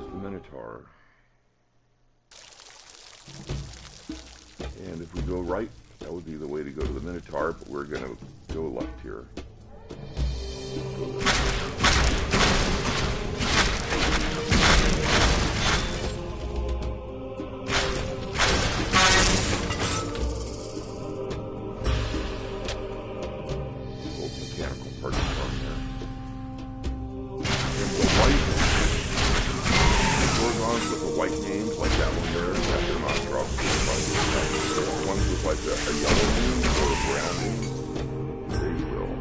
the Minotaur. And if we go right, that would be the way to go to the Minotaur, but we're going to go left here. Old mechanical parts on there. And the white Gorgons with the white names, like that one there, that they're not dropped. The ones with like a yellow name or a brown name, they will.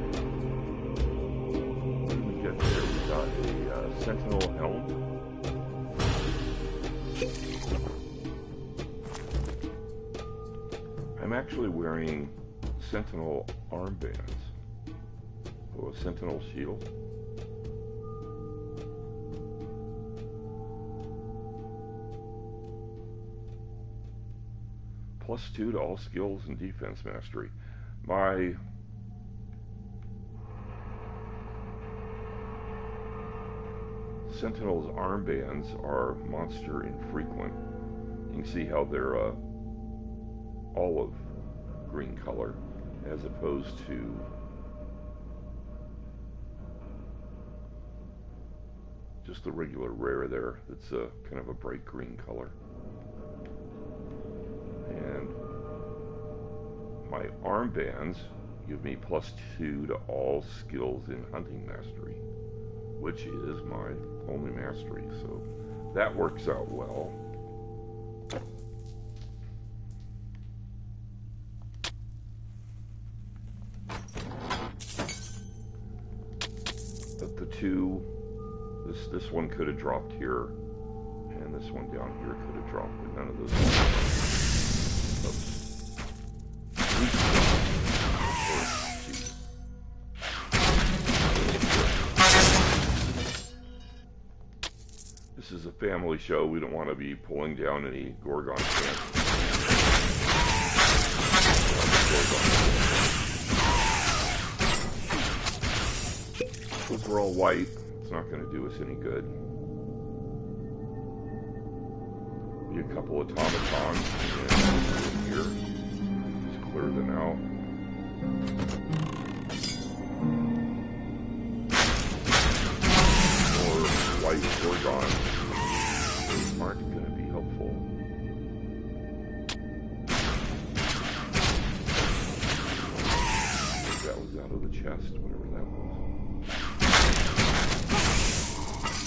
What did we get there? We got a Sentinel helm. I'm actually wearing Sentinel armbands. Oh, a Sentinel shield. +2 to all skills and defense mastery. My Sentinel's armbands are monster infrequent. You can see how they're olive green color as opposed to just the regular rare there that's kind of a bright green color. And my armbands give me +2 to all skills in hunting mastery, which is my only mastery, so that works out well. But the two, this one could have dropped here, and this one down here could have dropped, but none of those. This is a family show. We don't want to be pulling down any Gorgon camp. Because we're all white, it's not going to do us any good. Be a couple of automatons in here. Just clear them out. More white Gorgon aren't going to be helpful. That was out of the chest, whatever that was.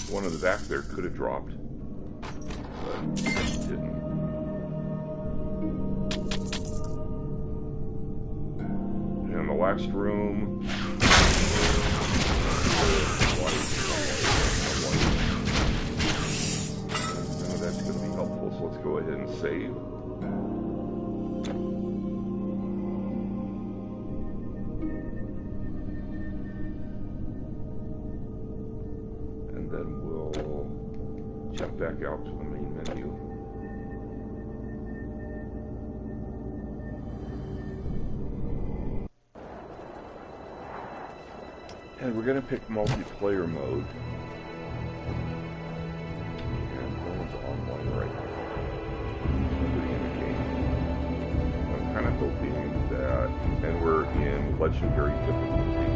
One in the back there could have dropped, but it didn't. And the last room. None of that's going to be helpful, so let's go ahead and save. And then we'll jump back out to the main menu. And we're going to pick multiplayer mode. And no one's online right now. Nobody in the game. I'm kind of hoping that, and we're in legendary difficulty.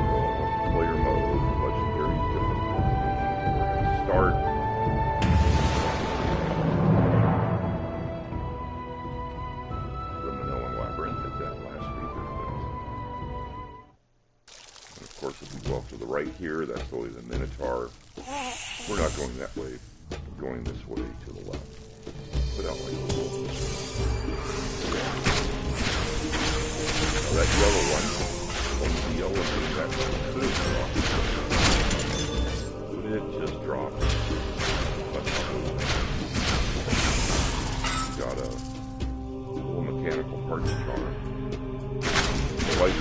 Multiplayer mode, legendary difficulty. We're going to start. If we go off to the right here, that's only the Minotaur. We're not going that way. We're going this way to the left. Put out like a little. That yellow one, the yellow one, that could have dropped. But it just dropped. Got a little mechanical parts charm. The light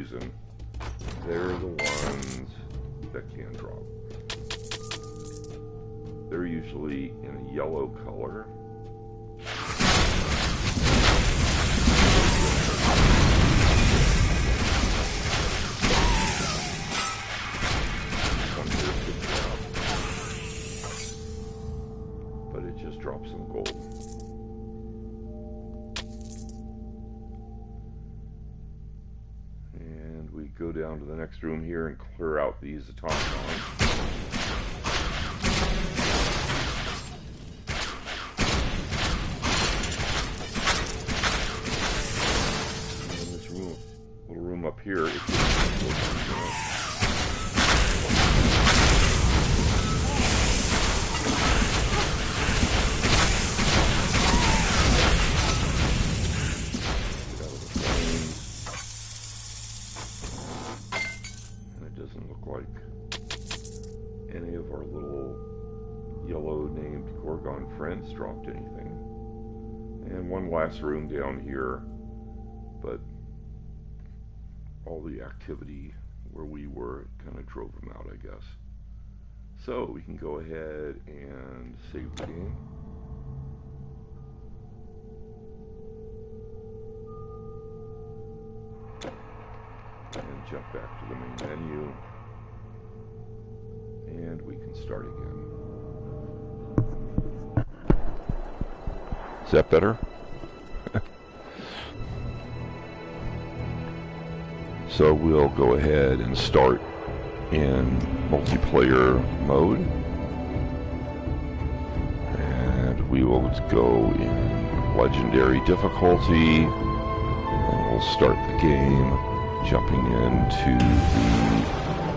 reason, they're the ones that can drop. They're usually in a yellow color. But it just drops some gold. And we go down to the next room here and clear out these automatons. Up here, it and it doesn't look like any of our little yellow named Gorgon friends dropped anything. And one last room down here, but all the activity where we were kind of drove them out, I guess. So we can go ahead and save the game. And jump back to the main menu. And we can start again. Is that better? So we'll go ahead and start in multiplayer mode. And we will go in legendary difficulty. And we'll start the game jumping into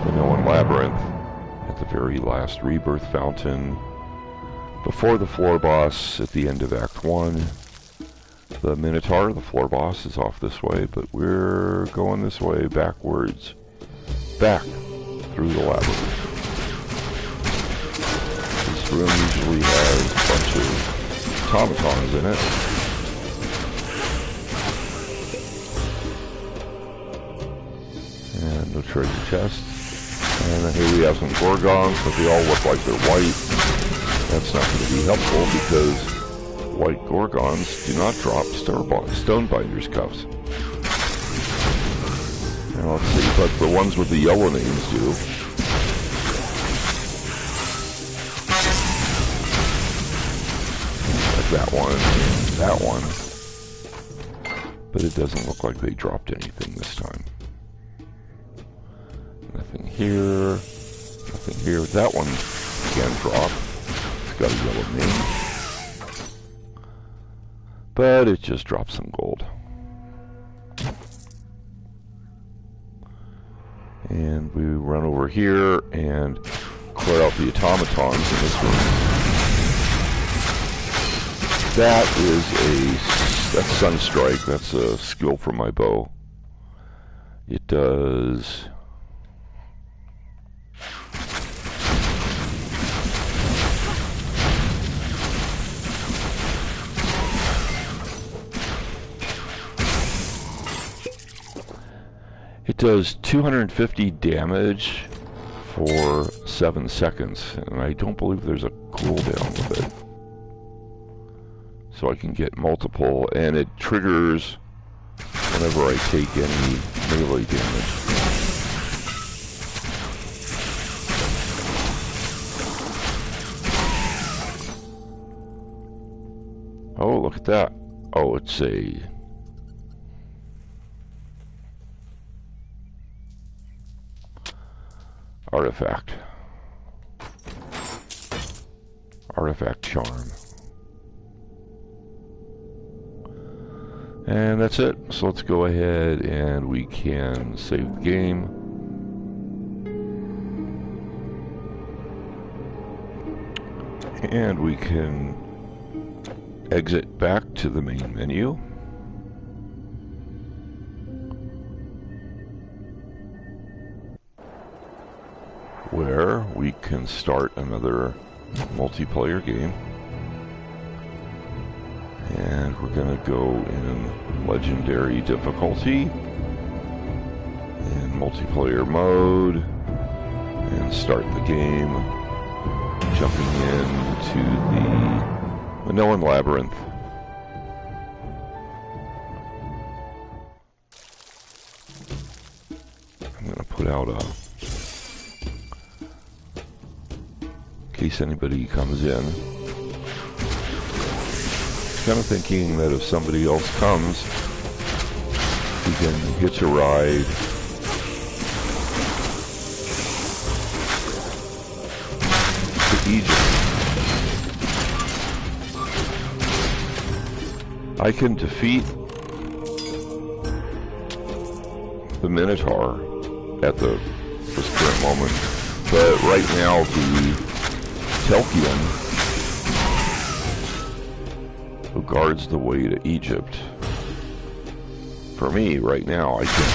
the Minoan Labyrinth at the very last rebirth fountain. Before the floor boss at the end of Act 1. The Minotaur, the floor boss, is off this way, but we're going this way backwards. Back through the labyrinth. This room usually has a bunch of automatons in it. And no treasure chests. And here we have some Gorgons, but they all look like they're white. That's not going to be helpful because white Gorgons do not drop Stonebinders cuffs. Now let's see, but the ones with the yellow names do. Like that one and that one. But it doesn't look like they dropped anything this time. Nothing here. Nothing here. That one can drop. It's got a yellow name. But it just dropped some gold. And we run over here and clear out the automatons in this room. That's Sunstrike. That's a skill for my bow. It does... It does 250 damage for 7 seconds, and I don't believe there's a cooldown with it. So I can get multiple, and it triggers whenever I take any melee damage. Oh, look at that. Oh, it's a... artifact. Artifact charm. And that's it. So let's go ahead and we can save the game. And we can exit back to the main menu. Where we can start another multiplayer game. And we're going to go in legendary difficulty. multiplayer mode and start the game, jumping into the Minoan Labyrinth. I'm going to put out a, in case anybody comes in, kind of thinking that if somebody else comes, we can hitch a ride to Egypt. I can defeat the Minotaur at this current moment, but right now the Telkian, who guards the way to Egypt, for me right now, I can't.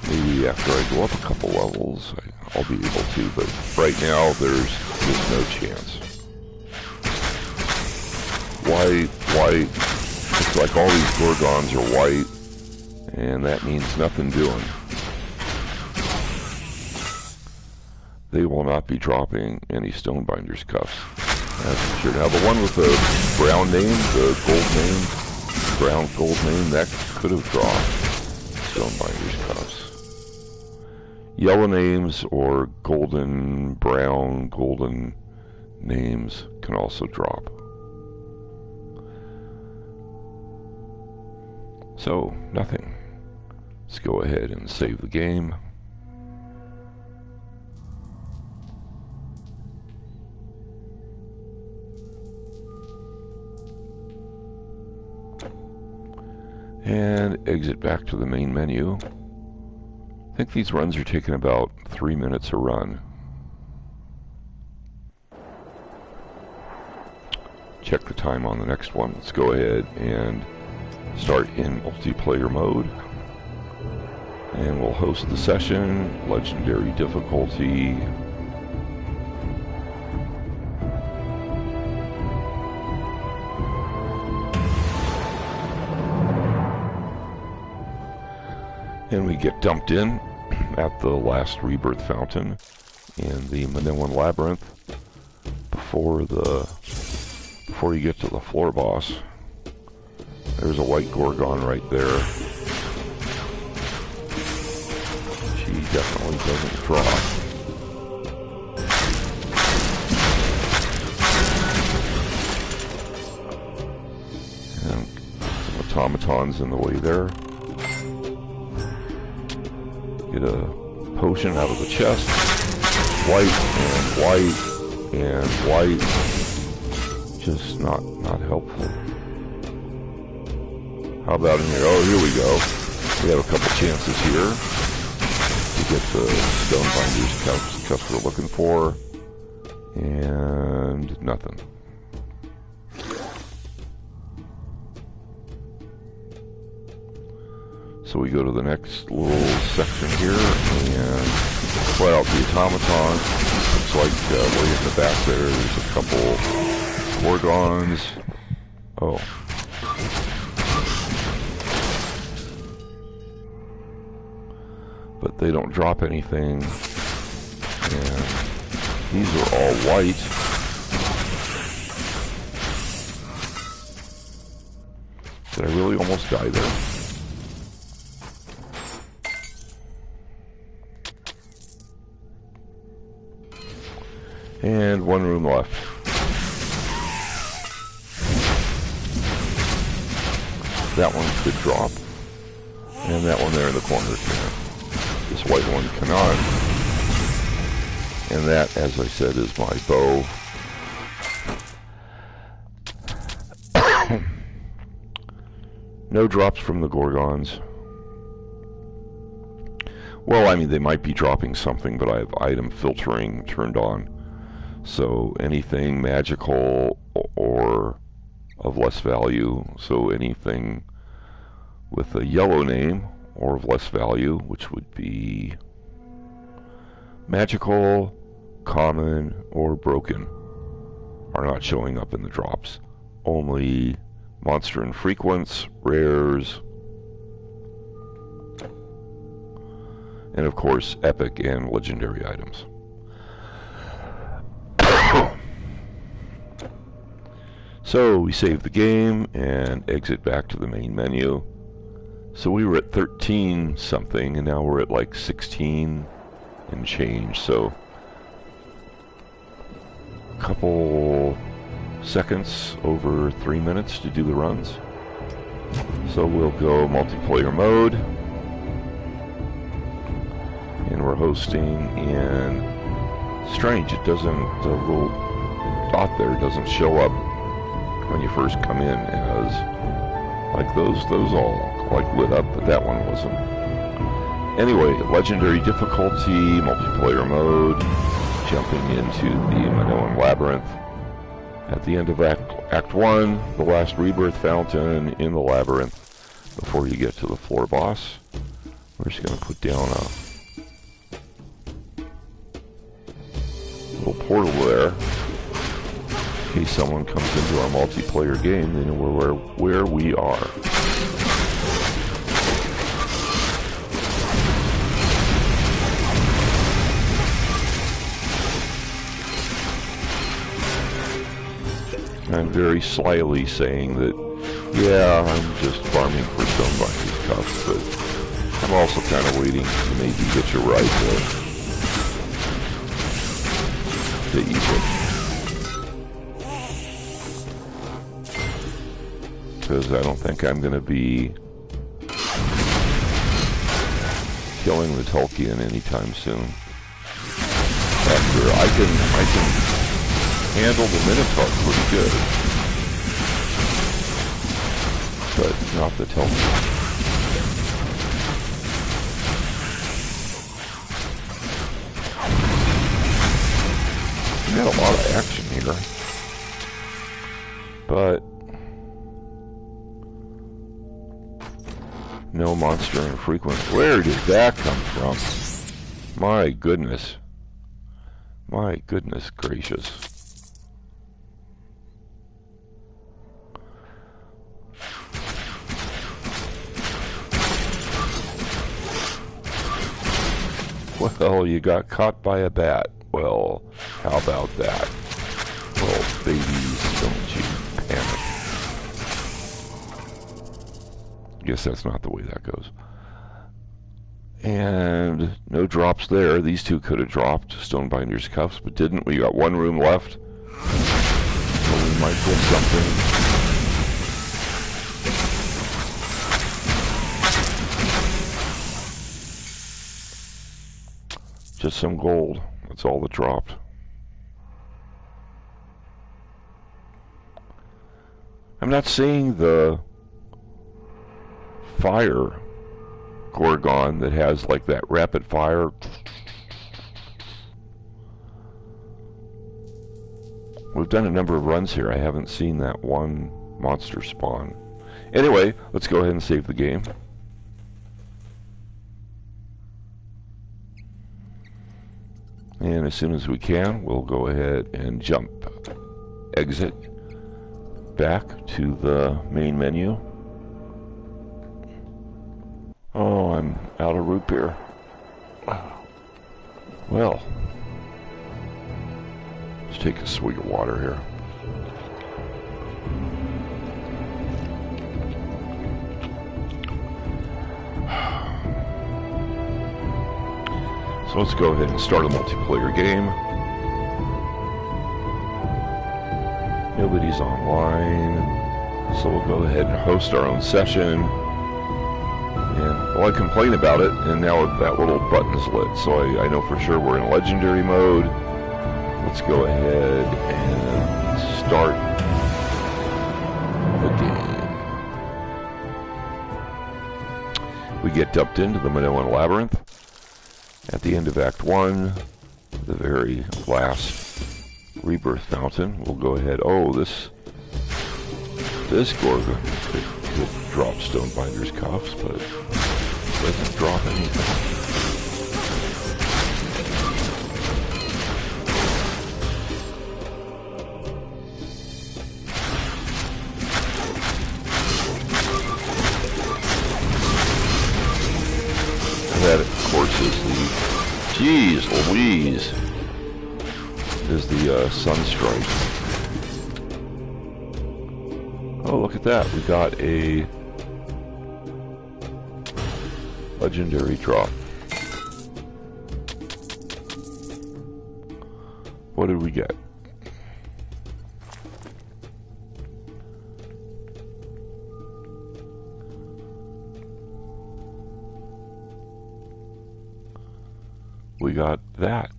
Maybe after I go up a couple levels, I'll be able to, but right now there's no chance. Why, it's like all these Gorgons are white, and that means nothing doing. They will not be dropping any Stonebinders cuffs. That's for sure. Now the one with the brown name, the gold name, brown gold name, that could have dropped Stonebinders cuffs. Yellow names or golden, brown, golden names can also drop. So, nothing. Let's go ahead and save the game. And exit back to the main menu. I think these runs are taking about 3 minutes a run. Check the time on the next one. Let's go ahead and start in multiplayer mode, and we'll host the session, legendary difficulty. And we get dumped in at the last rebirth fountain in the Minoan Labyrinth before you get to the floor boss. There's a white Gorgon right there. She definitely doesn't drop. And some automatons in the way there. Get a potion out of the chest. White and white and white. Just not helpful. How about in here? Oh, here we go. We have a couple chances here to get the Stonebinders cuffs we're looking for. And nothing. So we go to the next little section here and play out the automaton. Looks like way in the back there's a couple Gorgons. Oh. But they don't drop anything. And these are all white. Did I really almost die there? And one room left. That one could drop. And that one there in the corner can. This white one cannot. And that, as I said, is my bow. No drops from the Gorgons. Well, I mean, they might be dropping something, but I have item filtering turned on. So anything magical or of less value, so anything with a yellow name or of less value, which would be magical, common, or broken, are not showing up in the drops. Only monster infrequents, rares, and of course epic and legendary items. So we save the game and exit back to the main menu. So we were at 13 something and now we're at like 16 and change. So a couple seconds over 3 minutes to do the runs. So we'll go multiplayer mode. And we're hosting in... Strange, it doesn't, the little dot there doesn't show up when you first come in as, like those all like lit up, but that one wasn't. Anyway, legendary difficulty, multiplayer mode, jumping into the Minoan Labyrinth. At the end of Act 1, the last rebirth fountain in the labyrinth before you get to the floor boss. We're just going to put down a little portal there. In case someone comes into our multiplayer game, they know where we are. I'm very slyly saying that, yeah, I'm just farming for Stonebinders cuffs, but I'm also kind of waiting to maybe get you right to eat it. Because I don't think I'm going to be killing the Tolkien anytime soon. After I can handle the Minotaur pretty good, but not the Tolkien. We got a lot of action here, but no monster infrequent. Where did that come from? My goodness. My goodness gracious. Well, you got caught by a bat. Well, how about that? Well, babies, don't you panic. Guess that's not the way that goes. And no drops there. These two could have dropped Stonebinders cuffs, but didn't. We got one room left. So we might get something. Just some gold. That's all that dropped. I'm not seeing the fire Gorgon that has like that rapid fire. We've done a number of runs here. I haven't seen that one monster spawn. Anyway, let's go ahead and save the game. And as soon as we can, we'll go ahead and exit back to the main menu. Oh, I'm out of root beer. Well, let's take a swig of water here. So let's go ahead and start a multiplayer game. Nobody's online, so we'll go ahead and host our own session. And, well, I complain about it, and now that little button is lit, so I know for sure we're in legendary mode. Let's go ahead and start the game. We get dumped into the Minoan Labyrinth. At the end of Act 1, the very last rebirth fountain, we'll go ahead. Oh, this Gorgon could drop Stonebinders cuffs, but Doesn't drop anything. That, of course, is the... Jeez Louise! Is the Sunstrike. Oh, look at that. We got a legendary drop. What did we get? We got that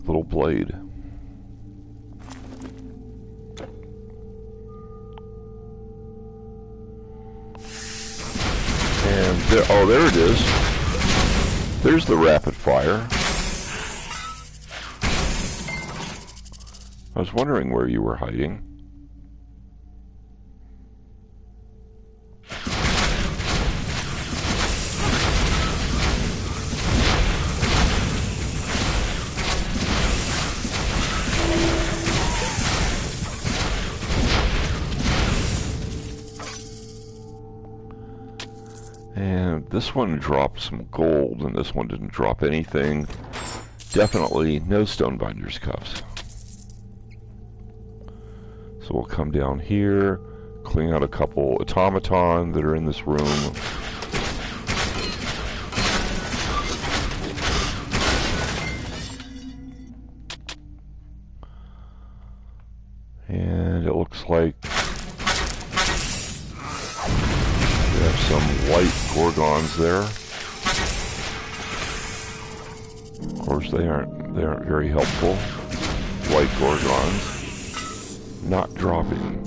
little blade. And there, oh, there it is. There's the rapid fire. I was wondering where you were hiding. And this one dropped some gold, and this one didn't drop anything. Definitely no Stonebinders cuffs. So we'll come down here, clean out a couple automaton that are in this room. And it looks like we have some white gorgons there. Of course, they aren't very helpful. White gorgons. Not dropping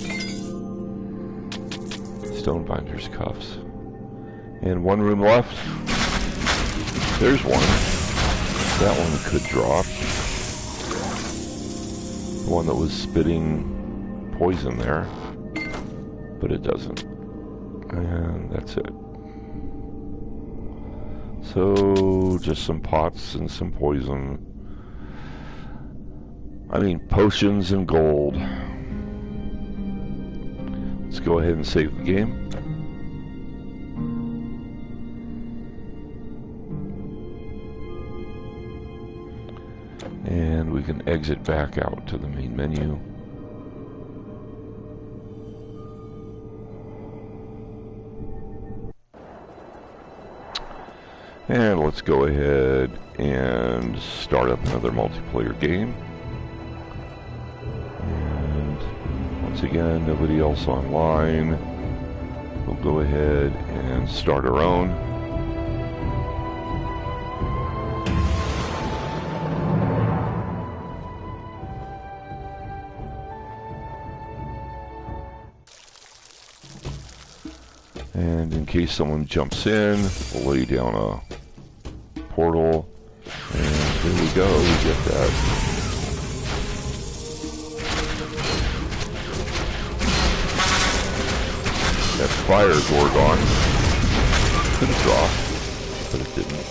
Stonebinders cuffs. And one room left. There's one. That one could drop. The one that was spitting poison there. But it doesn't. And that's it. So, just some pots and some poison. I mean, potions and gold. Let's go ahead and save the game. And we can exit back out to the main menu. And let's go ahead and start up another multiplayer game. Once again, nobody else online. We'll go ahead and start our own. And in case someone jumps in, we'll lay down a portal. And here we go, we get that. That fire gorgon could have dropped, but it didn't.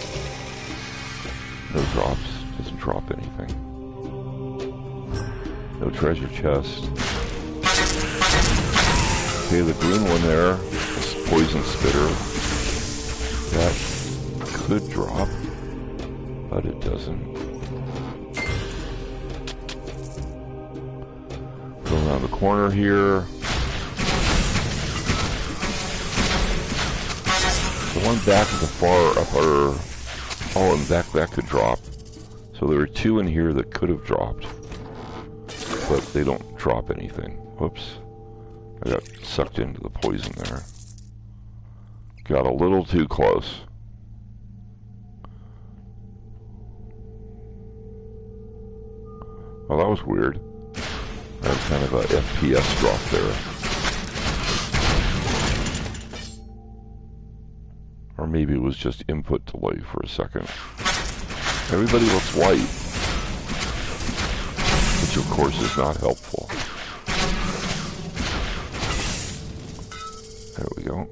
No drops, doesn't drop anything. No treasure chest. Okay, the green one there, this poison spitter, that could drop, but it doesn't. Go around the corner here. The one back at the far upper, oh, and that could drop. So there were two in here that could have dropped, but they don't drop anything. Whoops. I got sucked into the poison there. Got a little too close. Well, that was weird. That was kind of a FPS drop there. Or maybe it was just input delay for a second. Everybody looks white, which of course is not helpful. There we go.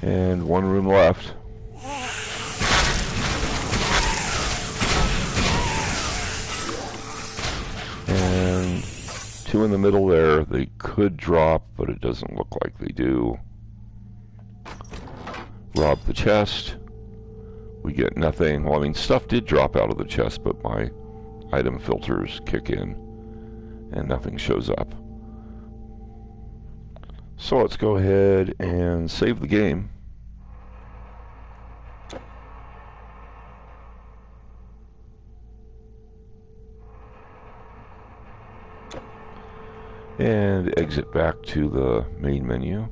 And one room left. And two in the middle there. They could drop, but it doesn't look like they do. Rob the chest. We get nothing. Well, I mean, stuff did drop out of the chest, but my item filters kick in and nothing shows up. So let's go ahead and save the game. And exit back to the main menu.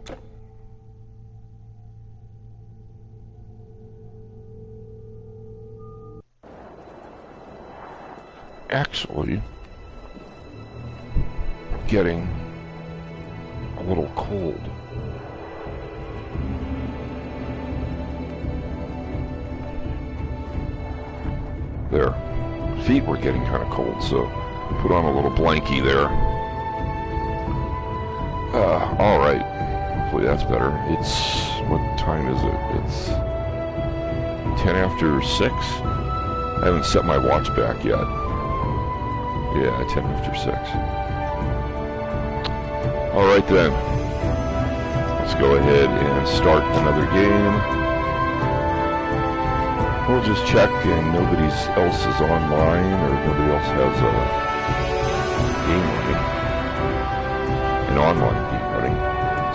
Actually, getting a little cold. There. Feet were getting kind of cold, so put on a little blankie there. Alright. Hopefully that's better. It's... what time is it? It's 10 after 6? I haven't set my watch back yet. Yeah, 10 after 6. Alright then. Let's go ahead and start another game. We'll just check and nobody else is online or nobody else has a game running. An online game running.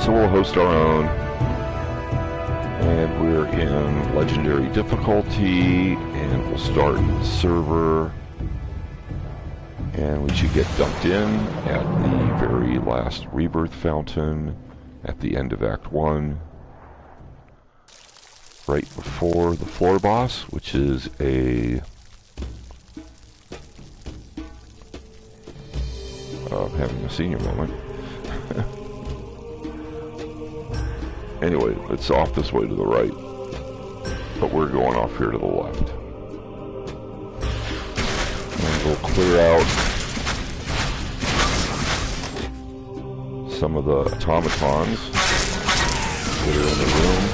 So we'll host our own. And we're in legendary difficulty. And we'll start the server. And we should get dumped in at the very last rebirth fountain at the end of Act 1. Right before the floor boss, which is a... having a senior moment. Anyway, it's off this way to the right. But we're going off here to the left. And we'll clear out some of the automatons that are in the room.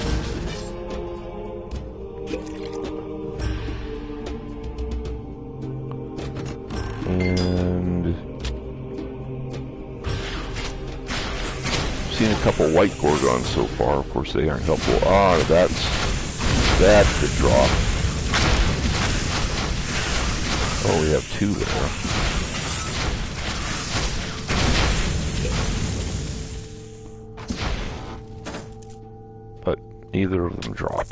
And seen a couple white gorgons so far. Of course, they aren't helpful. Ah, that could drop. Oh, we have two there. But neither of them drop.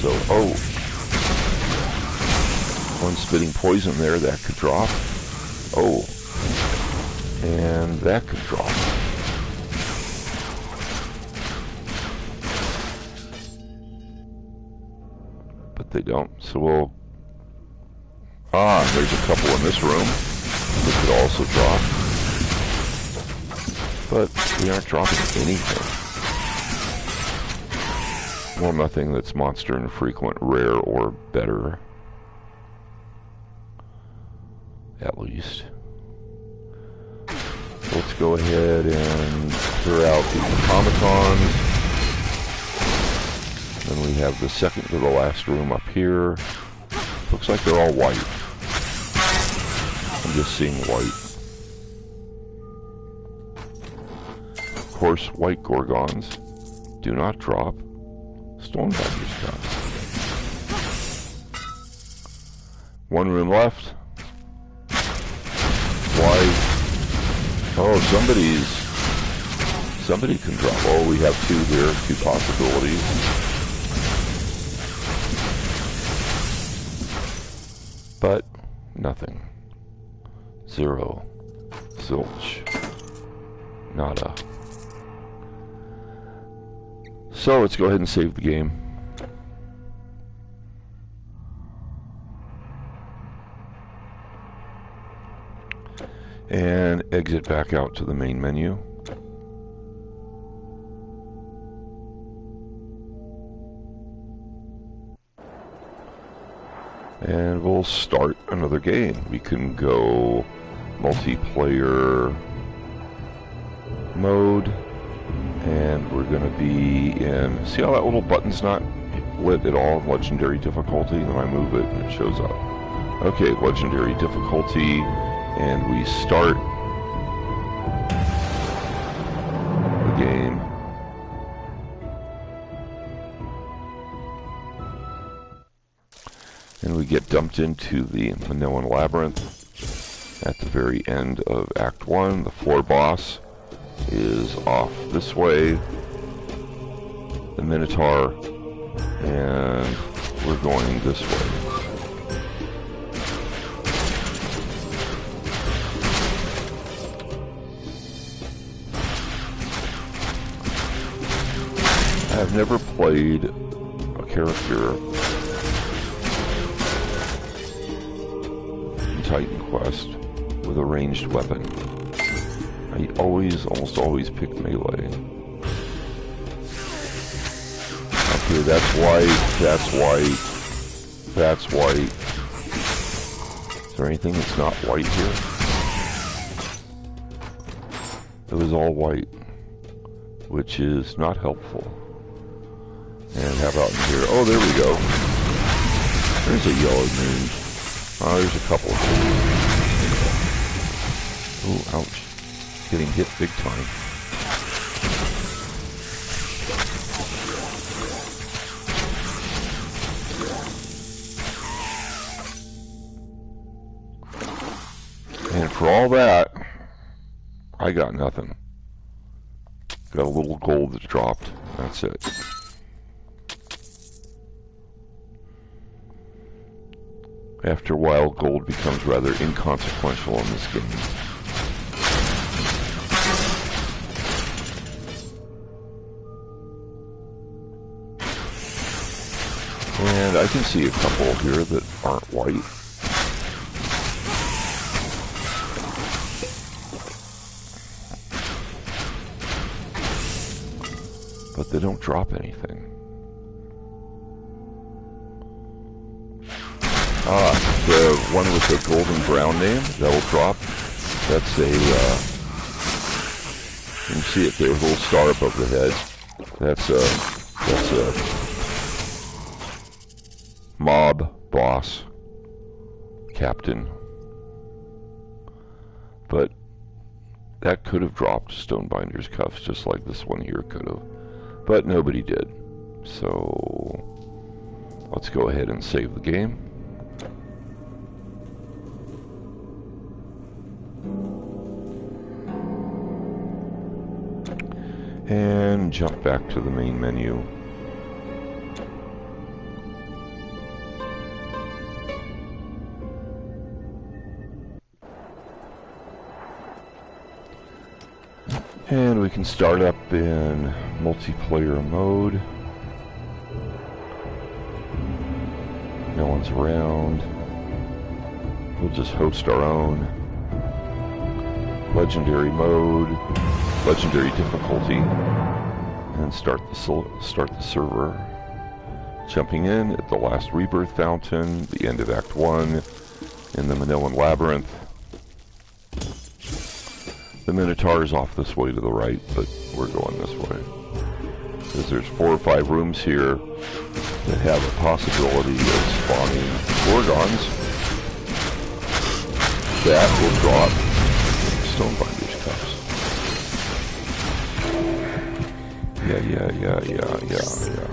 So, oh. One spitting poison there, that could drop. Oh. And that could drop. But they don't, so we'll... Ah, there's a couple in this room that could also drop. But we aren't dropping anything. Well, nothing that's monster infrequent, rare, or better. At least. Let's go ahead and clear out the automatons. Then we have the second to the last room up here. Looks like they're all white. I'm just seeing white. Of course, white gorgons do not drop. Stonebinders does. One room left. White. Oh, somebody can drop. Oh, we have two here, two possibilities. But nothing. Zero. Zilch. Nada. So let's go ahead and save the game. And exit back out to the main menu. And we'll start another game. We can go multiplayer mode. And we're going to be in... See how that little button's not lit at all in legendary difficulty? And then I move it and it shows up. Okay, legendary difficulty. And we start the game. And we get dumped into the Minoan Labyrinth at the very end of Act 1. The floor boss is off this way, the Minotaur, and we're going this way. I've never played a character in TitanQuest with a ranged weapon. I almost always pick melee. Okay, that's white. Is there anything that's not white here? It was all white, which is not helpful. And how about in here? Oh, there we go. There's a yellow moon. Oh, there's a couple. Oh, ouch. Getting hit big time. And for all that, I got nothing. Got a little gold that dropped. That's it. After a while, gold becomes rather inconsequential in this game. And I can see a couple here that aren't white. But they don't drop anything. The one with the golden brown name, that will drop. That's a, you can see it there, a little star above the head. That's a mob boss captain. But that could have dropped Stonebinders cuffs, just like this one here could have. But nobody did. So let's go ahead and save the game. And jump back to the main menu. And we can start up in multiplayer mode. No one's around. We'll just host our own. Legendary mode, legendary difficulty, and start the server. Jumping in at the last rebirth fountain, the end of Act 1, in the Minoan Labyrinth. The Minotaur is off this way to the right, but we're going this way. Because there's 4 or 5 rooms here that have a possibility of spawning Gorgons. That will drop Stonebinders cuffs. Yeah.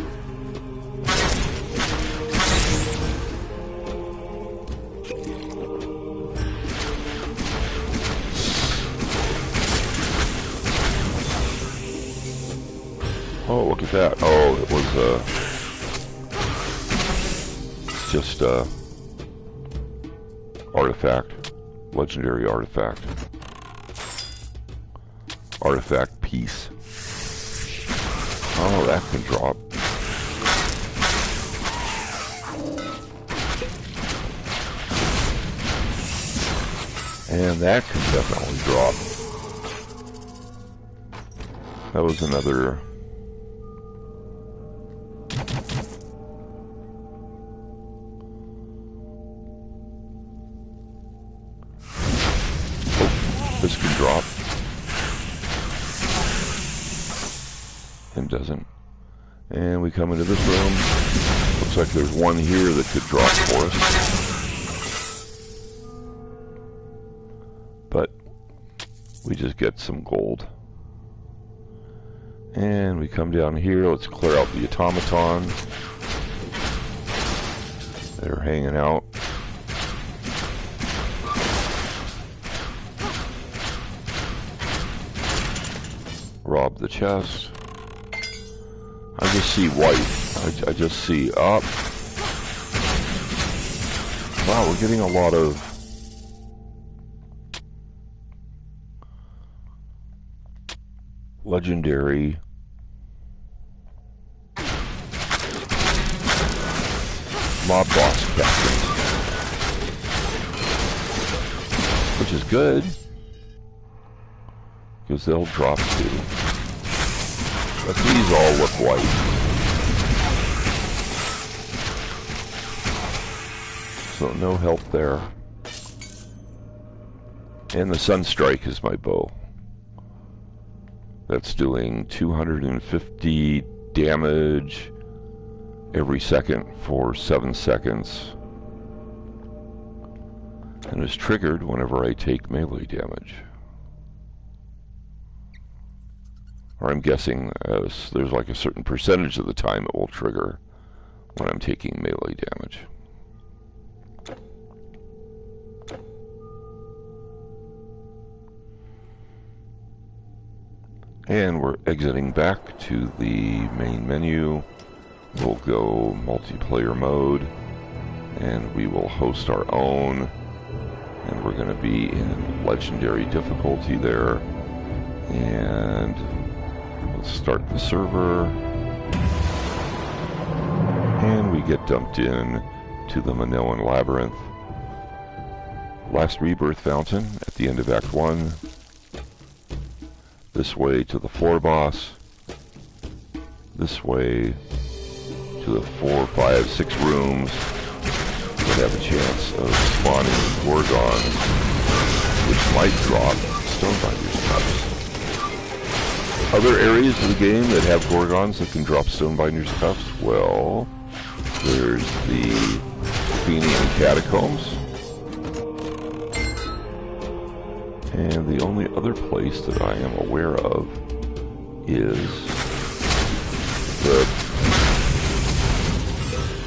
Oh, look at that. Oh, it was, it's just, artifact. Legendary artifact. Artifact piece. Oh, that can drop. And that can definitely drop. That was another... This can drop. and doesn't. And we come into this room. Looks like there's one here that could drop for us. But we just get some gold. And we come down here. Let's clear out the automaton that are hanging out. Rob the chest. I just see white. I just see up. Wow, we're getting a lot of legendary mob boss captains, which is good because they'll drop too. But these all look white. So no help there. And the Sunstrike is my bow. That's doing 250 damage every second for 7 seconds. And is triggered whenever I take melee damage. Or I'm guessing there's like a certain percentage of the time it will trigger when I'm taking melee damage. And we're exiting back to the main menu. We'll go multiplayer mode, and we will host our own. And we're going to be in legendary difficulty there. And let's start the server. And we get dumped in to the Minoan Labyrinth. Last rebirth fountain at the end of Act 1. This way to the floor boss. This way to the 4, 5, 6 rooms that have a chance of spawning Gorgon, which might drop Stonebinders cups. Other areas of the game that have Gorgons that can drop Stonebinders cups, well, there's the Athenian Catacombs. And the only other place that I am aware of is the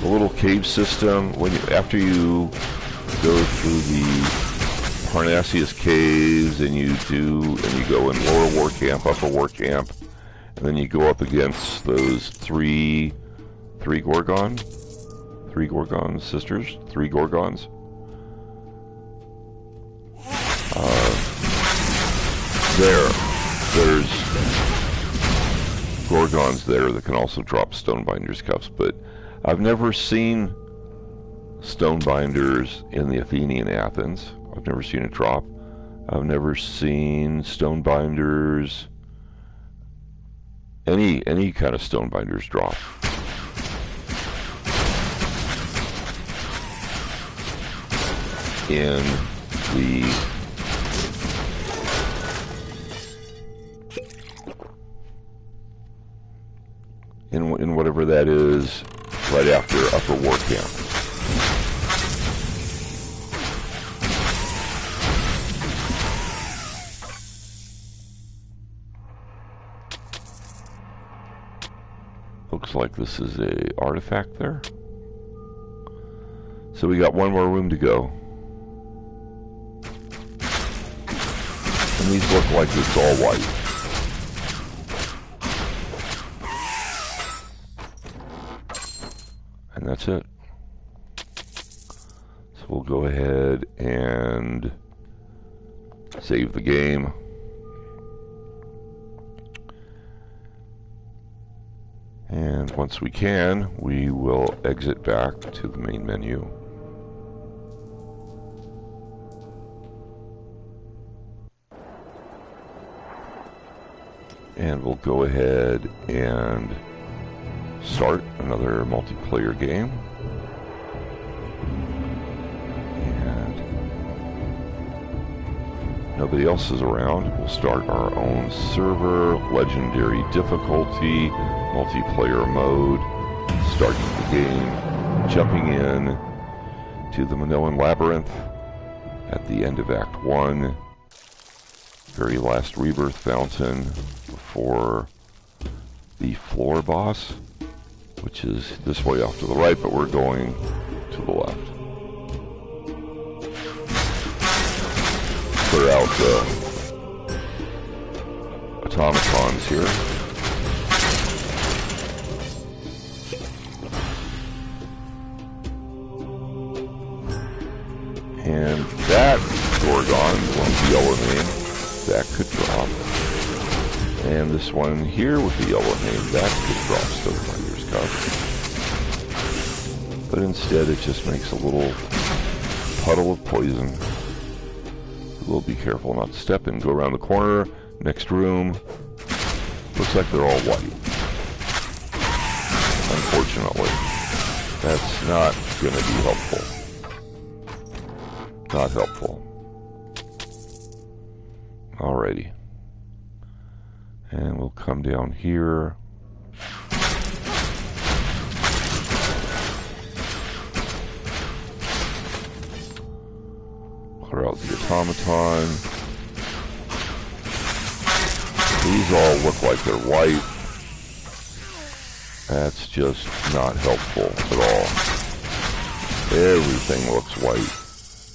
little cave system. After you go through the Parnassius caves, and you go in Lower War Camp, Upper War Camp, and then you go up against those three Gorgon sisters, 3 Gorgons. There's Gorgons there that can also drop Stonebinders cups, but I've never seen Stonebinders in the Athenian Athens. I've never seen it drop. I've never seen Stonebinders, any kind of Stonebinders drop. In whatever that is, right after Upper War Camp. Looks like this is a artifact there. So we got one more room to go. And these look like it's all white. And that's it. So we'll go ahead and save the game. And once we can, we will exit back to the main menu. And we'll go ahead and start another multiplayer game. And Nobody else is around. We'll start our own server, legendary difficulty, multiplayer mode, starting the game, jumping in to the Manoan Labyrinth at the end of Act 1, very last rebirth fountain before the floor boss, which is this way off to the right, but we're going to the left. Clear out the automatons here. And that Gorgon, one with the yellow name, that could drop. And this one here with the yellow name, that could drop Stonebinders Cup. But instead it just makes a little puddle of poison. We'll be careful not to step in. Go around the corner, next room. Looks like they're all white. Unfortunately, that's not going to be helpful. Not helpful. Alrighty. And we'll come down here. Clear out the automaton. These all look like they're white. That's just not helpful at all. Everything looks white.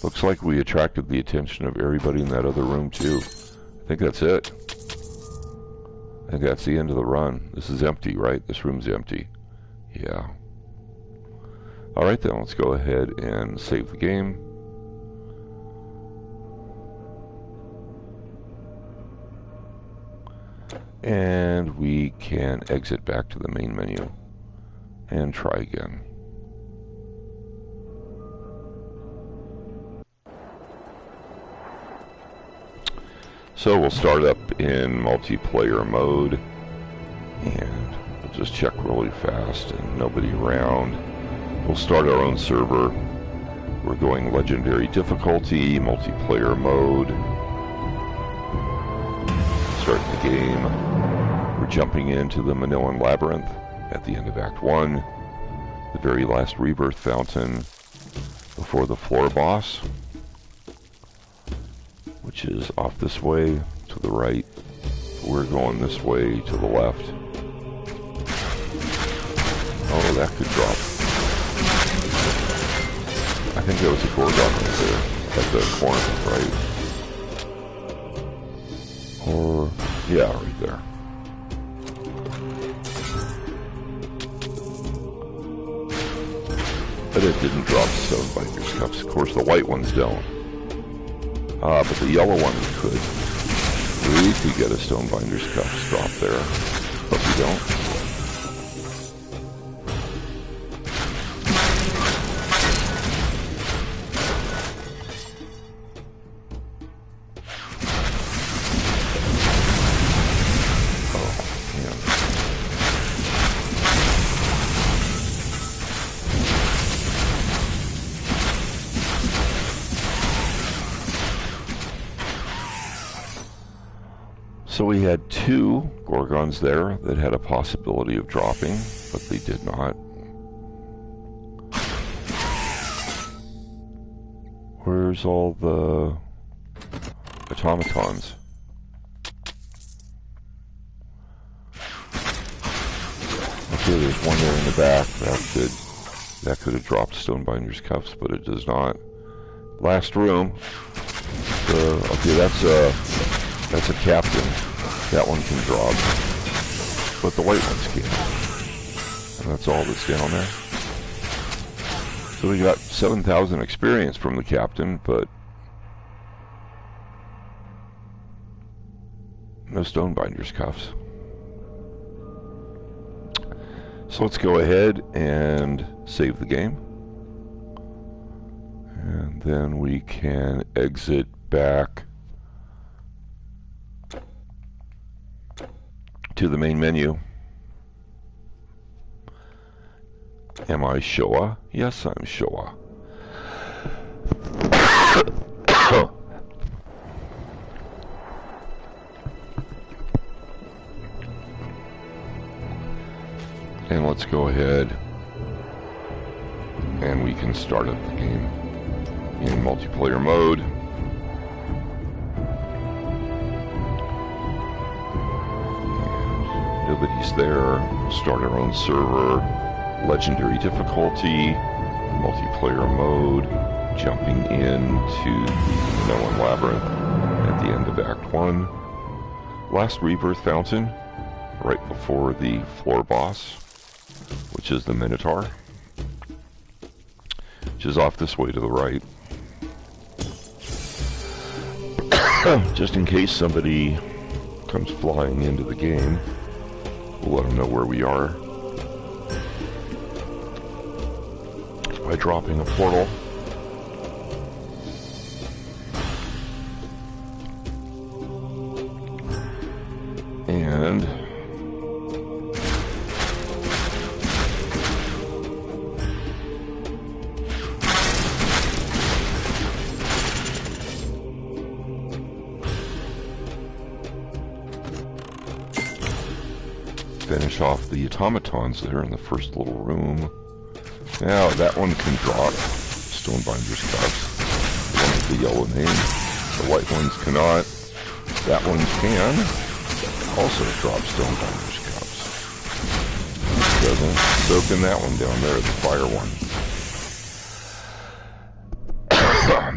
Looks like we attracted the attention of everybody in that other room too. I think that's it. I think that's the end of the run. This is empty, right? This room's empty. Yeah. Alright then, let's go ahead and save the game. And we can exit back to the main menu and try again. So we'll start up in multiplayer mode, and we'll just check really fast and nobody around. We'll start our own server. We're going legendary difficulty, multiplayer mode. Start the game. We're jumping into the Manoan Labyrinth at the end of Act 1, the very last rebirth fountain before the floor boss, which is off this way to the right. We're going this way to the left. Oh, that could drop. I think there was a Gorgon right there at the corner, right? Or, yeah, right there. But it didn't drop Stonebinders Cups. Of course, the white ones don't. But the yellow one could. We could get a Stonebinders Cups drop there, but we don't. So we had two Gorgons there that had a possibility of dropping, but they did not. Where's all the automatons? Okay, there's one there in the back. That could have dropped Stonebinders Cups, but it does not. Last room. Okay, that's a captain. That one can drop, but the white ones can't. And that's all that's down there. So we got 7,000 experience from the captain, but no Stonebinders Cuffs. So let's go ahead and save the game. And then we can exit back to the main menu. Am I Showa? Yes, I'm Showa. And let's go ahead and we can start up the game in multiplayer mode. And nobody's there. Start our own server. Legendary difficulty. Multiplayer mode. Jumping into the Noan Labyrinth at the end of Act 1. Last rebirth fountain, right before the floor boss, which is the Minotaur, which is off this way to the right. Just in case somebody comes flying into the game, we'll let them know where we are by dropping a portal. And finish off the automatons there in the first little room. Now that one can drop Stonebinders cups. The one with the yellow name. The white ones cannot. That one can also drop Stonebinders cups. Doesn't. Soak in that one down there, the fire one.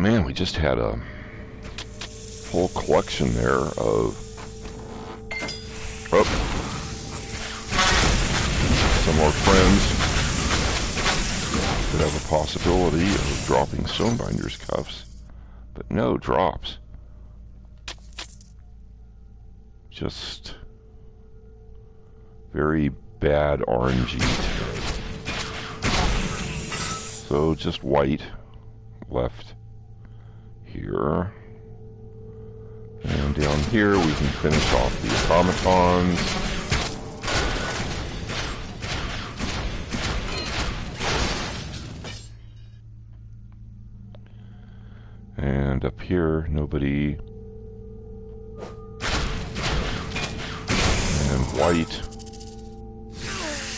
Man, we just had a full collection there of some more friends that have a possibility of dropping Stonebinders cups, but no drops. Just very bad RNG today. So just white left here. And down here we can finish off the automatons. And up here, nobody. White,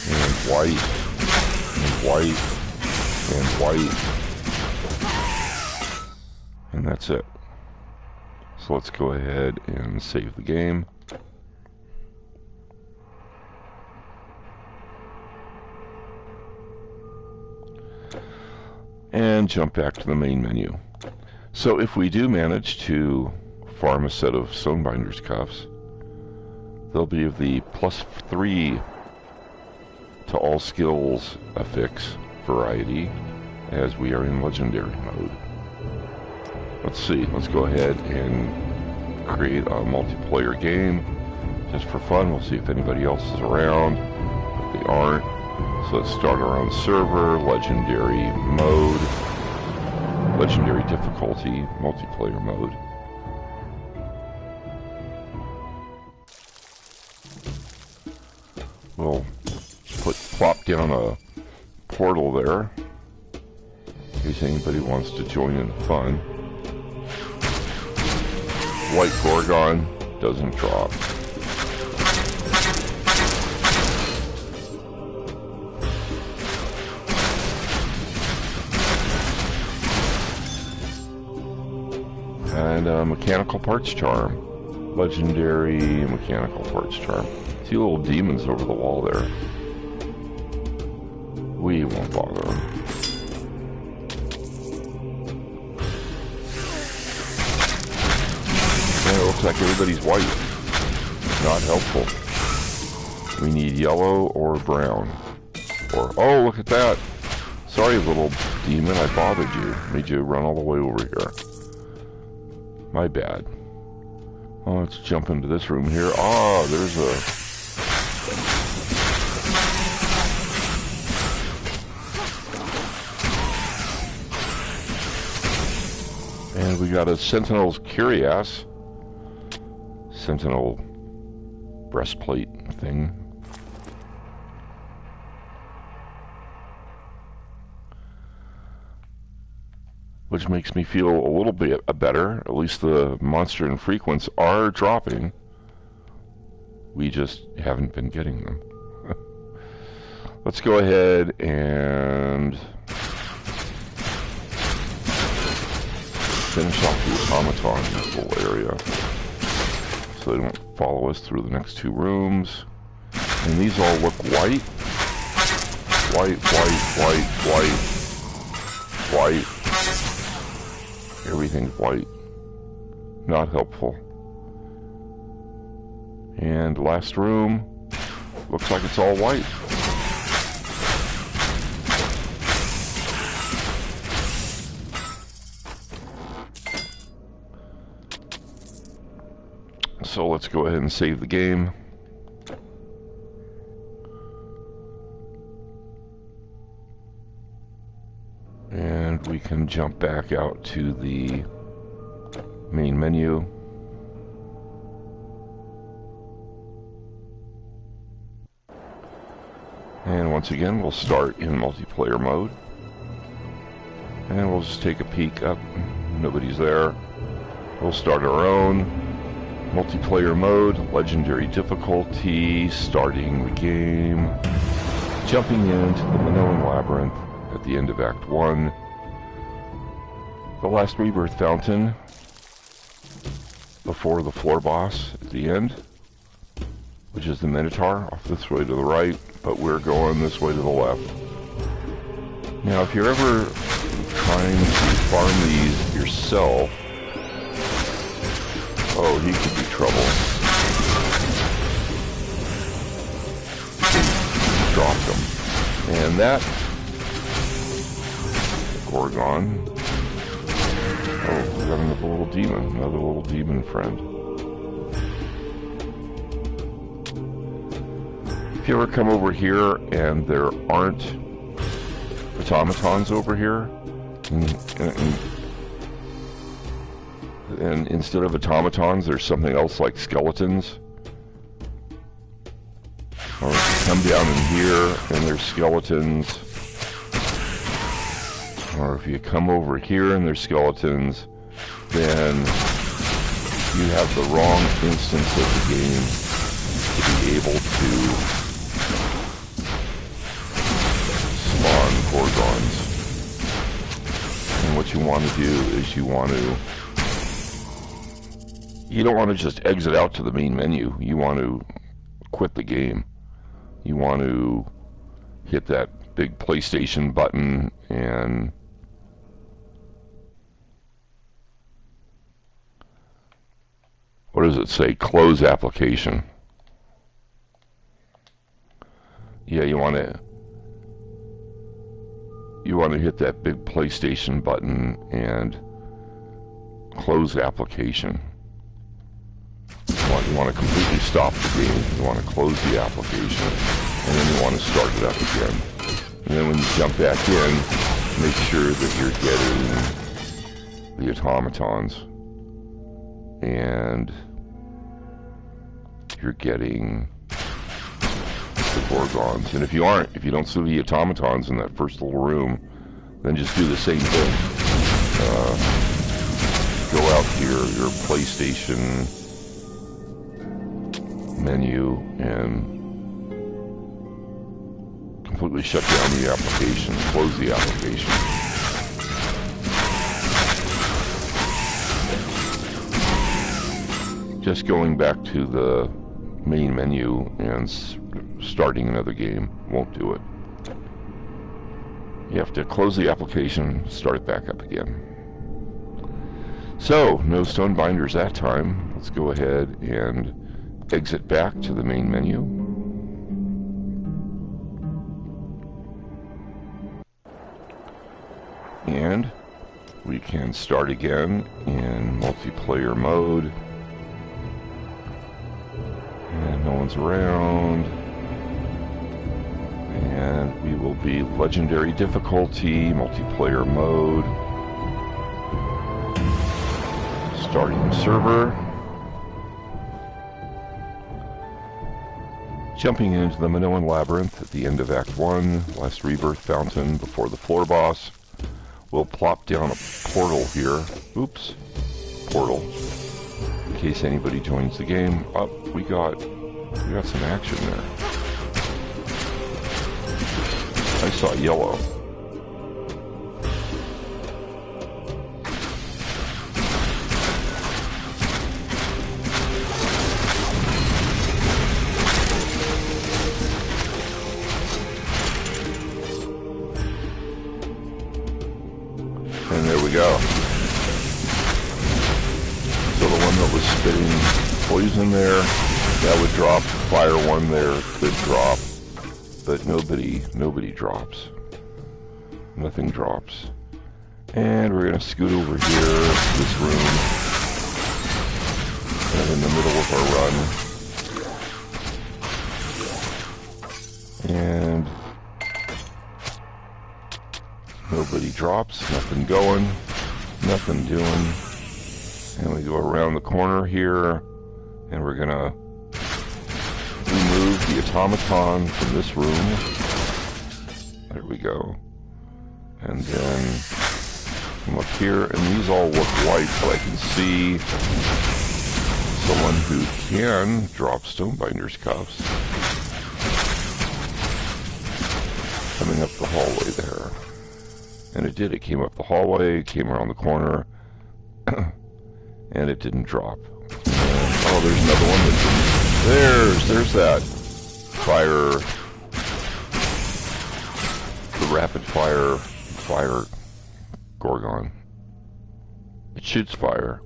and white, and white, and white, and that's it. So let's go ahead and save the game. And jump back to the main menu. So if we do manage to farm a set of Stonebinders cups, they'll be of the +3 to all skills affix variety, as we are in legendary mode. Let's see, let's go ahead and create a multiplayer game just for fun. We'll see if anybody else is around. If they aren't, so let's start our own server, legendary mode, legendary difficulty, multiplayer mode. We'll plop down a portal there in case anybody wants to join in the fun. White Gorgon doesn't drop. And a mechanical parts charm. Legendary mechanical parts charm. See little demons over the wall there. We won't bother them. And it looks like everybody's white. Not helpful. We need yellow or brown. Or, oh, look at that. Sorry, little demon, I bothered you. Made you run all the way over here. My bad. Oh, let's jump into this room here. Ah, there's a... And we got a Sentinel's Cuirass. Sentinel breastplate thing. Which makes me feel a little bit better. At least the monster and frequents are dropping. We just haven't been getting them. let's go ahead and finish off the automaton in this little area so they don't follow us through the next two rooms. And these all look white. White, white, white, white, white. Everything's white. Not helpful. And last room looks like it's all white. So let's go ahead and save the game. And we can jump back out to the main menu. And once again, we'll start in multiplayer mode. And we'll just take a peek up. Nobody's there. We'll start our own multiplayer mode, legendary difficulty, starting the game, jumping into the Minoan Labyrinth at the end of Act 1. The last rebirth fountain before the floor boss at the end, which is the Minotaur off this way to the right, but we're going this way to the left. Now, if you're ever trying to farm these yourself, oh, he could be trouble. Dropped him. And that Gorgon. Oh, we got another little demon friend. If you ever come over here and there aren't automatons over here, and instead of automatons there's something else like skeletons, or if you come down in here and there's skeletons, or if you come over here and there's skeletons, then you have the wrong instance of the game to be able to spawn Gorgons. And what you want to do is you don't want to just exit out to the main menu. You want to quit the game. You want to hit that big PlayStation button and what does it say? Close application. Yeah, you want to hit that big PlayStation button and close application. You want to completely stop the game. You want to close the application, and then you want to start it up again. And then when you jump back in, make sure that you're getting the automatons and you're getting the Gorgons. And if you don't see the automatons in that first little room, then just do the same thing. Go out to your PlayStation menu and completely shut down the application, close the application. Just going back to the main menu and starting another game won't do it. You have to close the application, start it back up again. So, no Stonebinders that time. Let's go ahead and exit back to the main menu. And we can start again in multiplayer mode. And no one's around. And we will be legendary difficulty, multiplayer mode. Starting the server. Jumping into the Minoan Labyrinth at the end of Act 1, last rebirth fountain before the floor boss. We'll plop down a portal here. Oops. Portal. In case anybody joins the game. We got some action there. I saw yellow. And there we go. So the one that was spitting poison there, that would drop. Fire one there could drop. But nobody drops. Nothing drops. And we're going to scoot over here to this room. And in the middle of our run. And nobody drops, nothing going, nothing doing. And we go around the corner here, and we're going to remove the automaton from this room. There we go. And then come up here, and these all look white, but I can see someone who can drop Stonebinders cuffs coming up the hallway there. And it did. It came up the hallway, came around the corner, and it didn't drop. And, oh, there's another one that didn't. There's that fire, the rapid fire Gorgon. It shoots fire,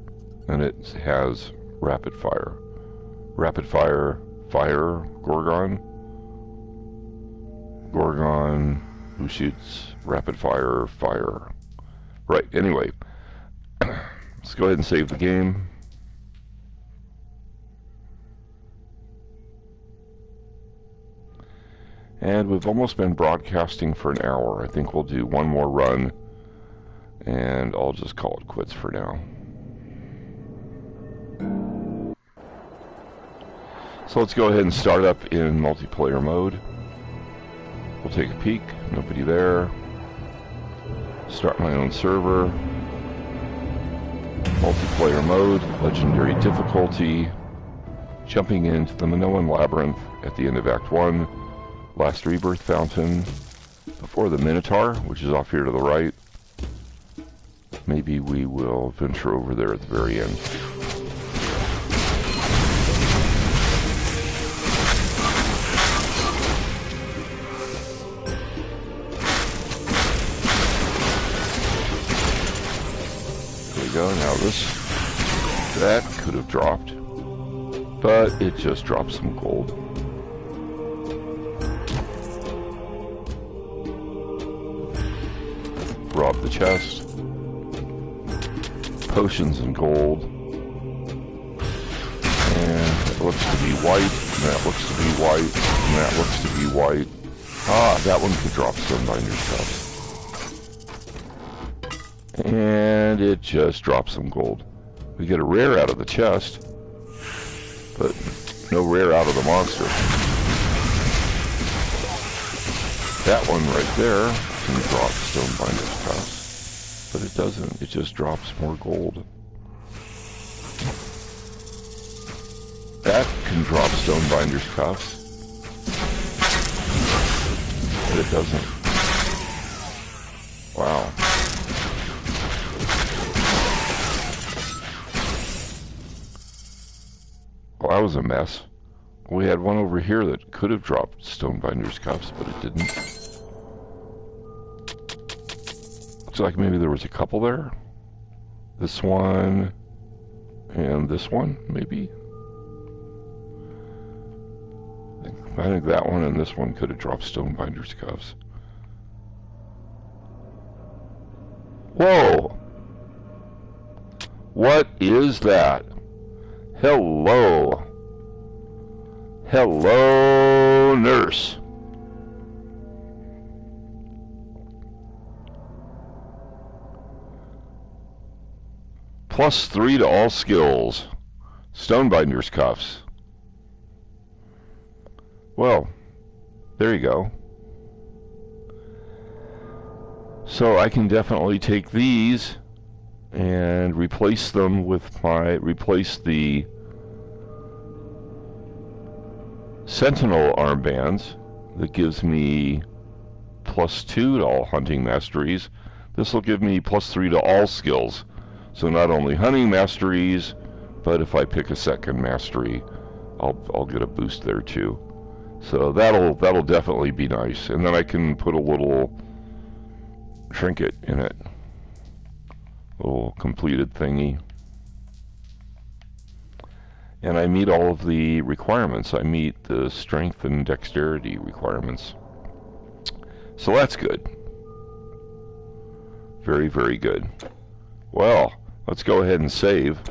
and it has rapid fire. Rapid fire Gorgon. Gorgon who shoots rapid fire. Right, anyway. Let's go ahead and save the game. And we've almost been broadcasting for an hour. I think we'll do one more run, and I'll just call it quits for now. So let's go ahead and start up in multiplayer mode. We'll take a peek. Nobody there. Start my own server. Multiplayer mode. Legendary difficulty. Jumping into the Minoan Labyrinth at the end of Act 1. Last rebirth fountain before the Minotaur, which is off here to the right. Maybe we will venture over there at the very end. There we go. Now that could have dropped, but it just dropped some gold. Rob the chest. Potions and gold. And it looks to be white. And that looks to be white. And that looks to be white. Ah, that one could drop Stonebinders cuffs. And it just dropped some gold. We get a rare out of the chest, but no rare out of the monster. That one right there can drop Stonebinders cuffs, but it doesn't. It just drops more gold. That can drop Stonebinders cuffs, but it doesn't. Wow. Well, that was a mess. We had one over here that could have dropped Stonebinders cuffs, but it didn't. Looks like maybe there was a couple there. This one and this one, maybe. I think that one and this one could have dropped Stonebinders cuffs. Whoa! What is that? Hello! Hello, nurse! +3 to all skills. Stonebinders cuffs. Well, there you go. So I can definitely take these and replace them with replace the Sentinel armbands that gives me +2 to all hunting masteries, this will give me +3 to all skills. So not only hunting masteries, but if I pick a second mastery, I'll get a boost there too. So that'll definitely be nice. And then I can put a little trinket in it, a little completed thingy. And I meet all of the requirements. I meet the strength and dexterity requirements. So that's good. Very, very good. Well, let's go ahead and save.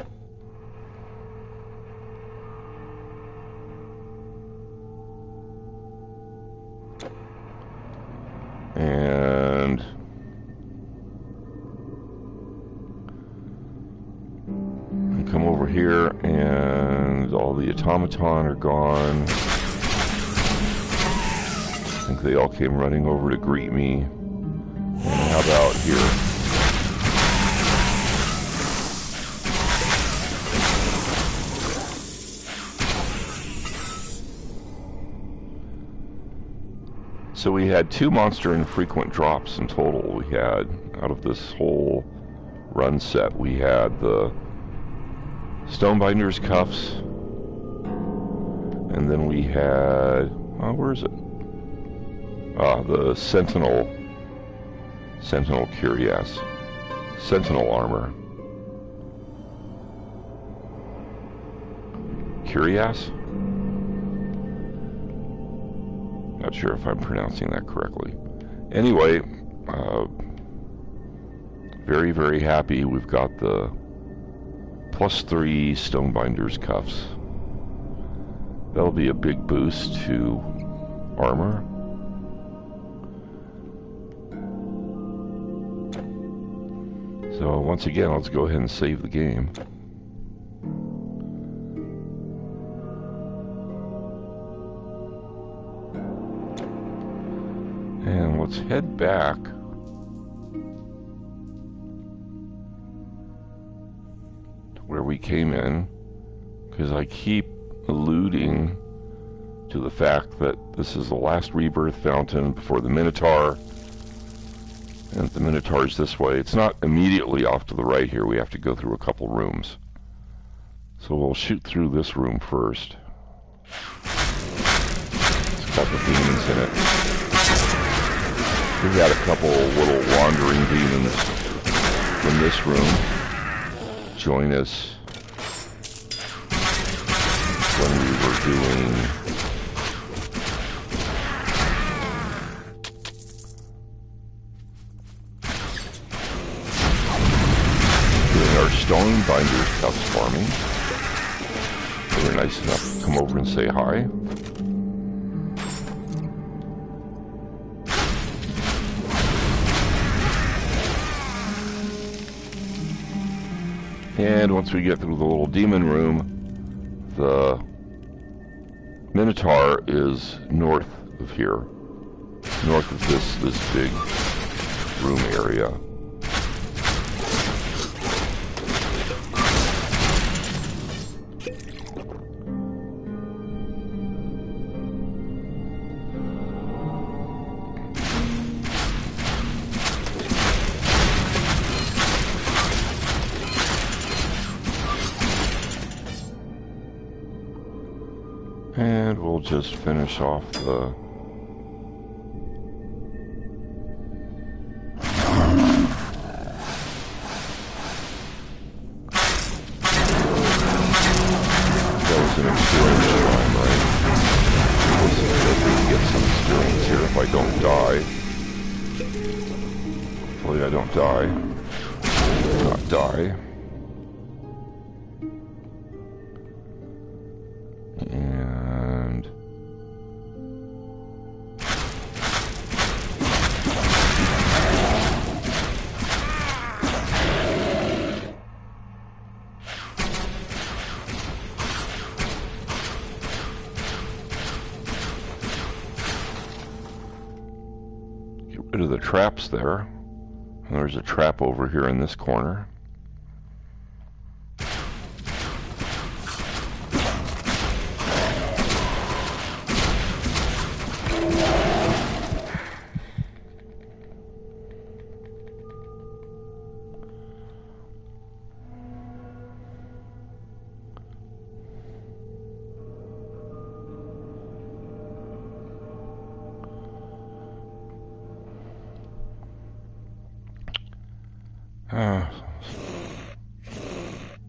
And come over here, and all the automaton are gone. I think they all came running over to greet me. And how about here? So we had 2 monster infrequent drops in total. We had, out of this whole run set, we had the Stonebinders cuffs, and then we had, where is it? The Sentinel cuirass, Sentinel armor. Cuirass? Not sure if I'm pronouncing that correctly. Anyway, very, very happy we've got the +3 Stonebinders cuffs. That'll be a big boost to armor. So once again, let's go ahead and save the game. And let's head back to where we came in, because I keep alluding to the fact that this is the last rebirth fountain before the Minotaur, and the Minotaur's this way. It's not immediately off to the right here. We have to go through a couple rooms. So we'll shoot through this room first. It's got the demons in it. We got a couple little wandering demons from this room join us when we were doing our Stonebinders cuffs farming. They were nice enough to come over and say hi. And once we get through the little demon room, the Minotaur is north of here, north of this big room area. And we'll just finish off the that was an experience time, right? Let's see if we can get some experience here if I don't die. Hopefully I don't die. Not die. And get rid of the traps there. And there's a trap over here in this corner.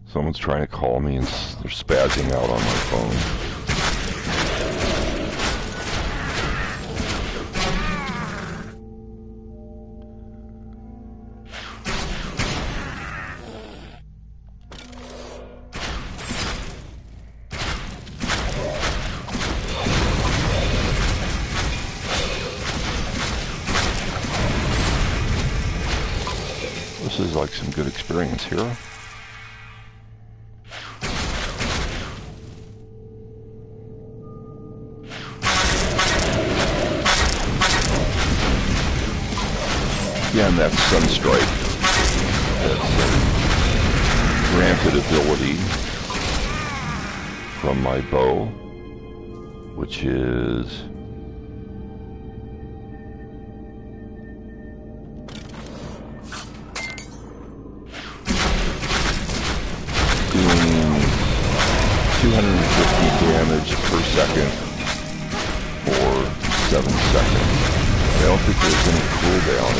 Someone's trying to call me and they're spazzing out on my phone. This is like some good experience here. Again, that's Sunstrike. That's a granted ability from my bow, which is doing 250 damage per second for 7 seconds. I don't think there's any cooldown.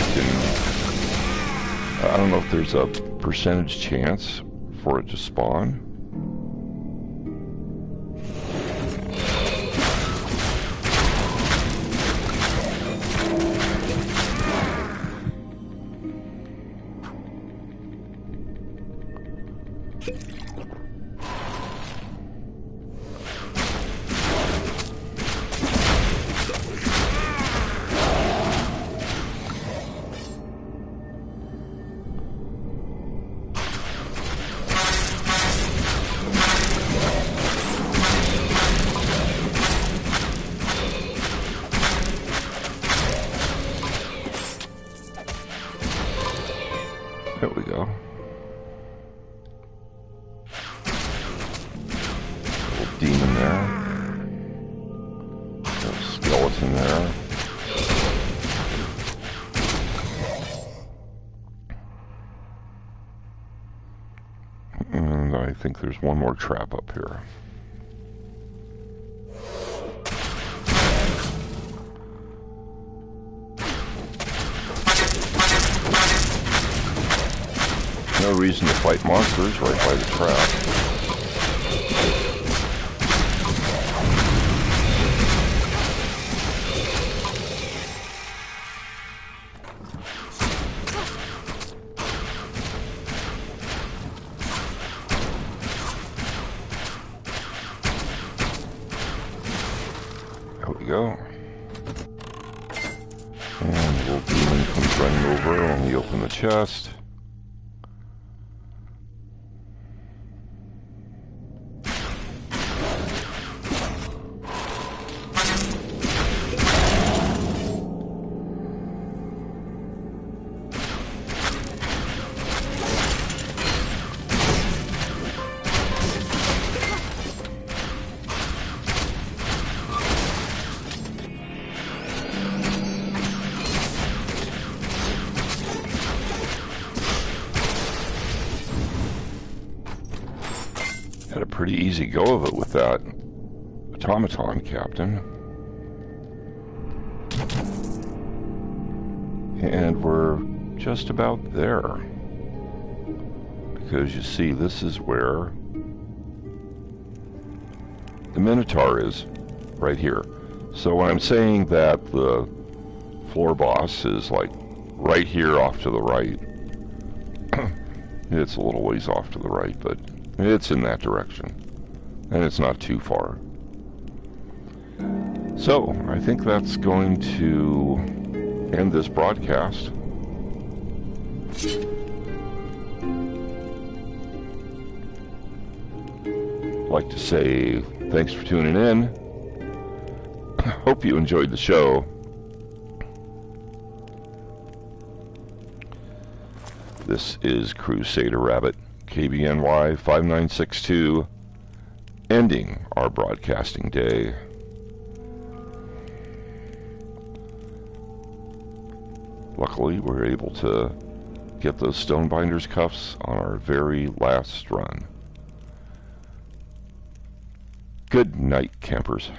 I don't know if there's a percentage chance for it to spawn. There we go. Little demon there. Little skeleton there. And I think there's one more trap up here. No reason to fight monsters right by the trap. There we go. And the little demon comes running over when we open the chest. Had a pretty easy go of it with that automaton captain. And we're just about there. Because you see, this is where the Minotaur is, right here. So when I'm saying that the floor boss is like right here off to the right, it's a little ways off to the right, but it's in that direction, and it's not too far. So, I think that's going to end this broadcast. I'd like to say thanks for tuning in. Hope you enjoyed the show. This is Crusader Rabbit, KBNY 5962, ending our broadcasting day. Luckily, we were able to get those Stonebinders cuffs on our very last run. Good night, campers.